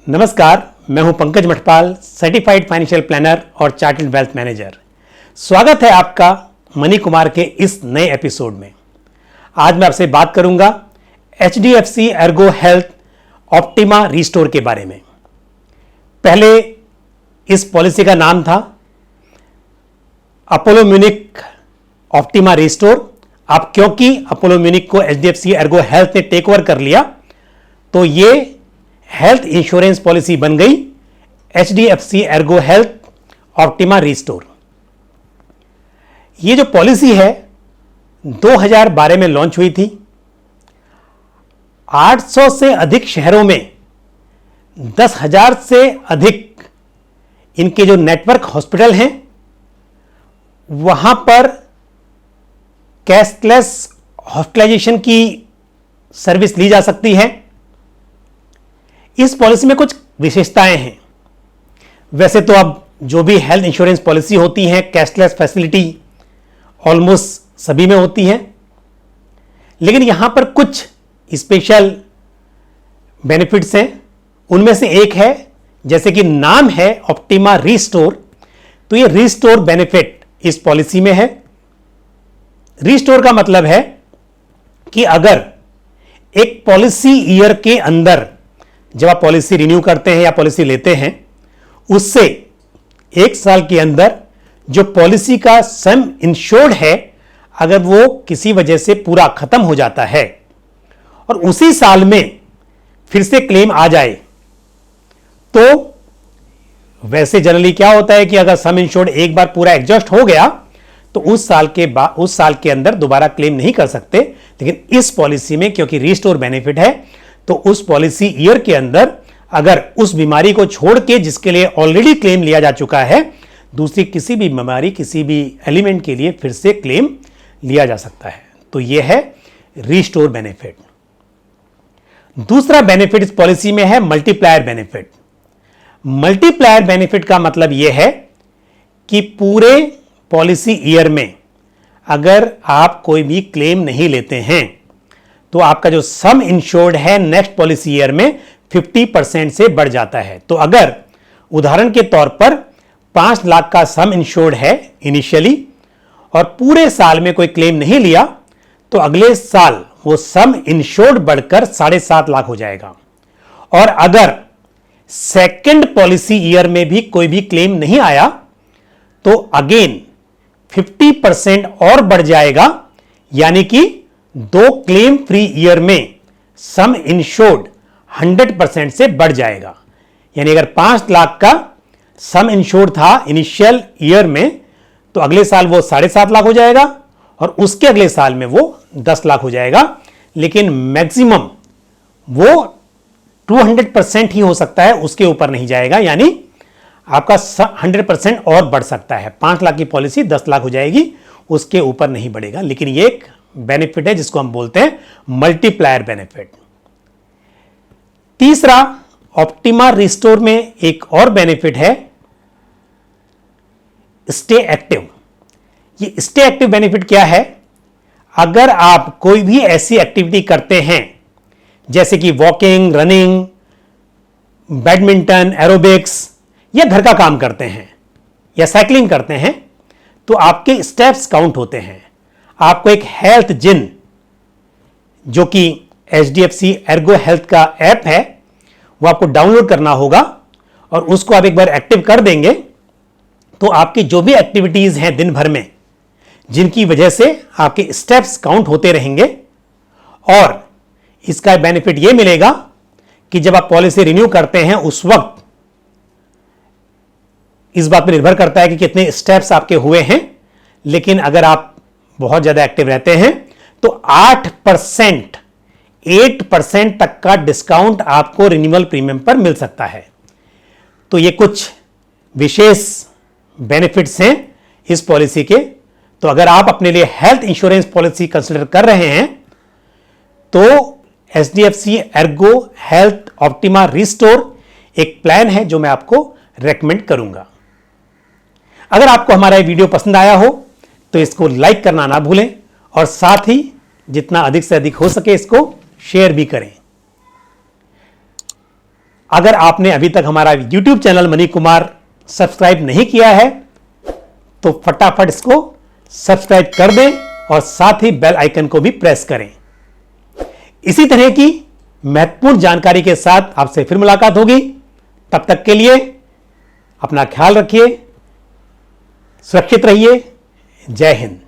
नमस्कार, मैं हूं Pankaj Mathpal, certified financial planner और चार्टर्ड वेल्थ मैनेजर। स्वागत है आपका मनी कुमार के इस नए एपिसोड में। आज मैं आपसे बात करूंगा HDFC Ergo health optima restore के बारे में। पहले इस पॉलिसी का नाम था अपोलो म्यूनिक ऑप्टिमा रिस्टोर। अब क्योंकि अपोलो म्यूनिक को HDFC एर्गो हेल्थ ने टेक ओवर कर लिया, तो ये हेल्थ इंश्योरेंस पॉलिसी बन गई HDFC Ergo health optima restore. ये जो पॉलिसी है 2012 में लॉन्च हुई थी। 800 से अधिक शहरों में 10,000 से अधिक इनके जो नेटवर्क हॉस्पिटल हैं, वहां पर कैशलेस हॉस्पिटलाइजेशन की सर्विस ली जा सकती है। इस पॉलिसी में कुछ विशेषताएं हैं। वैसे तो अब जो भी हेल्थ इंश्योरेंस पॉलिसी होती है, कैशलेस फैसिलिटी ऑलमोस्ट सभी में होती है, लेकिन यहां पर कुछ स्पेशल बेनिफिट्स हैं। उनमें से एक है, जैसे कि नाम है ऑप्टिमा रिस्टोर, तो ये रिस्टोर बेनिफिट इस पॉलिसी में है। रिस्टोर का मतलब है कि अगर एक पॉलिसी ईयर के अंदर जब आप पॉलिसी रिन्यू करते हैं या पॉलिसी लेते हैं, उससे एक साल के अंदर जो पॉलिसी का सम इंश्योर्ड है, अगर वो किसी वजह से पूरा खत्म हो जाता है और उसी साल में फिर से क्लेम आ जाए, तो वैसे जनरली क्या होता है कि अगर सम इंश्योर्ड एक बार पूरा एग्जॉस्ट हो गया तो उस साल के अंदर दोबारा क्लेम नहीं कर सकते। लेकिन इस पॉलिसी में क्योंकि रिस्टोर बेनिफिट है, तो उस पॉलिसी ईयर के अंदर अगर उस बीमारी को छोड़ के जिसके लिए ऑलरेडी क्लेम लिया जा चुका है, दूसरी किसी भी बीमारी, किसी भी एलिमेंट के लिए फिर से क्लेम लिया जा सकता है। तो यह है रिस्टोर बेनिफिट। दूसरा बेनिफिट इस पॉलिसी में है मल्टीप्लायर बेनिफिट। मल्टीप्लायर बेनिफिट का मतलब यह है कि पूरे पॉलिसी ईयर में अगर आप कोई भी क्लेम नहीं लेते हैं, तो आपका जो सम इंश्योर्ड है नेक्स्ट पॉलिसी ईयर में 50% से बढ़ जाता है। तो अगर उदाहरण के तौर पर 5 लाख का सम इंश्योर्ड है इनिशियली और पूरे साल में कोई क्लेम नहीं लिया, तो अगले साल वो सम इंश्योर्ड बढ़कर 7.5 लाख हो जाएगा। और अगर सेकेंड पॉलिसी ईयर में भी कोई भी क्लेम नहीं आया, तो अगेन 50% और बढ़ जाएगा, यानी कि 2 क्लेम फ्री ईयर में सम इंश्योर्ड 100% से बढ़ जाएगा। यानी अगर 5 लाख का सम इंश्योर्ड था इनिशियल ईयर में, तो अगले साल वो 7.5 लाख हो जाएगा और उसके अगले साल में वो 10 लाख हो जाएगा। लेकिन मैक्सिमम वो 200% ही हो सकता है, उसके ऊपर नहीं जाएगा। यानी आपका 100% और बढ़ सकता है। 5 लाख की पॉलिसी 10 लाख हो जाएगी, उसके ऊपर नहीं बढ़ेगा। लेकिन ये एक बेनिफिट है जिसको हम बोलते हैं मल्टीप्लायर बेनिफिट। तीसरा, ऑप्टिमा रिस्टोर में एक और बेनिफिट है स्टे एक्टिव। ये स्टे एक्टिव बेनिफिट क्या है? अगर आप कोई भी ऐसी एक्टिविटी करते हैं जैसे कि वॉकिंग, रनिंग, बैडमिंटन, एरोबिक्स, या घर का काम करते हैं या साइकिलिंग करते हैं, तो आपके स्टेप्स काउंट होते हैं। आपको एक हेल्थ जिन, जो कि HDFC एर्गो हेल्थ का ऐप है, वो आपको डाउनलोड करना होगा और उसको आप एक बार एक्टिव कर देंगे, तो आपकी जो भी एक्टिविटीज हैं दिन भर में, जिनकी वजह से आपके स्टेप्स काउंट होते रहेंगे। और इसका बेनिफिट ये मिलेगा कि जब आप पॉलिसी रिन्यू करते हैं, उस वक्त इस बात पर निर्भर करता है कि कितने स्टेप्स आपके हुए हैं। लेकिन अगर आप बहुत ज्यादा एक्टिव रहते हैं, तो 8% तक का डिस्काउंट आपको रिन्यूअल प्रीमियम पर मिल सकता है। तो ये कुछ विशेष बेनिफिट्स हैं इस पॉलिसी के। तो अगर आप अपने लिए हेल्थ इंश्योरेंस पॉलिसी कंसिडर कर रहे हैं, तो HDFC Ergo health optima restore एक प्लान है जो मैं आपको रेकमेंड करूंगा। अगर आपको हमारा ये वीडियो पसंद आया हो, तो इसको लाइक करना ना भूलें और साथ ही जितना अधिक से अधिक हो सके इसको शेयर भी करें। अगर आपने अभी तक हमारा YouTube channel money Kumar subscribe नहीं किया है तो फटाफट इसको सब्सक्राइब कर दें और साथ ही बेल आइकन को भी प्रेस करें। इसी तरह की महत्वपूर्ण जानकारी के साथ आपसे फिर मुलाकात होगी। तब तक के लिए अपना ख्याल रखिए, सुरक्षित रहिए। जय हिंद।